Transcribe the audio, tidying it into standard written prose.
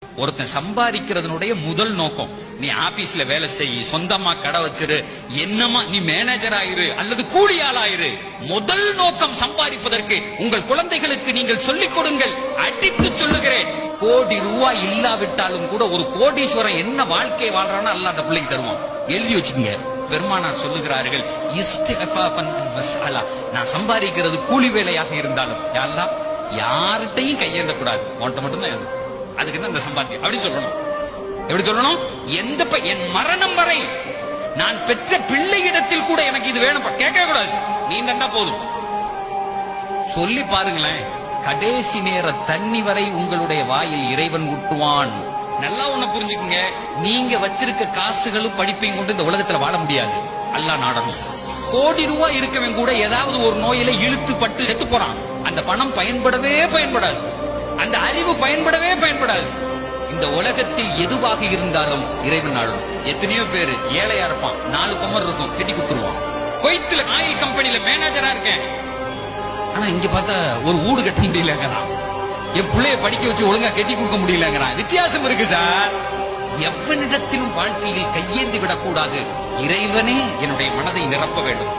ஒருத்தன் சம்பாதிக்கிறதுனுடைய முதல் நோக்கம், நீ ஆபீஸ்ல வேலை செய்ய, சொந்தமா கடை வச்சிரு, என்னமா நீ மேனேஜர் ஆயிரு அல்லது கூலி ஆளாயிரு. முதல் நோக்கம் சம்பாதிப்பதற்கு உங்கள் குழந்தைகளுக்கு நீங்கள் சொல்லிக் கொடுங்கள். அடித்து சொல்லுகிறேன், கோடி ரூபாய் இல்லாவிட்டாலும் கூட ஒரு கோடீஸ்வரன் என்ன வாழ்க்கை வாழ்றான்னு அல்லாஹ் அந்த பிள்ளைக்கு தருவான். எழுதி வச்சுக்கங்க. பெருமானார் சொல்லுகிறார்கள், இஸ்திஃபாஃபன் மஸ்அலா, நான் சம்பாதிக்கிறது கூலி வேலையாக இருந்தாலும் யா அல்லாஹ் யார்கிட்டையும் கையேந்த கூடாது, உன்கிட்ட மட்டும்தான். அதுக்கு தான் இந்த சம்பாத்தியம் அப்படி சொல்லணும். எப்படி சொல்லணும்? என் மரணம் வரை நான் பெற்ற பிள்ளையிடத்தில் கூட எனக்கு இது வேணும் கேட்க கூடாது, நீ தந்தா போதும். சொல்லி பாருங்களேன், கடைசி நேர தண்ணி வரை உங்களுடைய வாயில் இறைவன் ஊட்டுவான். நல்லா ஒண்ணு புரிஞ்சுக்குங்க, நீங்க வச்சிருக்க காசுகளும் படிப்பையும் கொண்டு இந்த உலகத்துல வாழ முடியாது. அல்லாஹ் நாடணும். கோடி ரூபாய் இருக்கவன் கூட ஏதாவது ஒரு நோயில இழுத்து பட்டு செத்து போறான். அந்த பணம் பயன்படவே பயன்படாது, அந்த அறிவு பயன்படவே பயன்படாது. இந்த உலகத்தில் எதுவாக இருந்தாலும் இறைவன் நாடும். எத்தனையோ பேரு ஏழையா இருப்பான், 4 குமர் இருக்கும், கட்டி குத்துருவான். கொய்த்துல ஆயில் கம்பெனில மேனேஜரா இருக்கேன், ஆனா இங்க பார்த்தா ஒரு வீடு கட்ட முடியலங்கிறான், என் பிள்ளைய படிக்க வச்சு ஒழுங்கா கட்டி கொடுக்க முடியலங்கிறான். வித்தியாசம் இருக்கு சார். எவனிடத்திலும் வாழ்க்கையில் கையேந்தி விடக்கூடாது. இறைவனே என்னுடைய மனதை நிரப்ப வேண்டும்.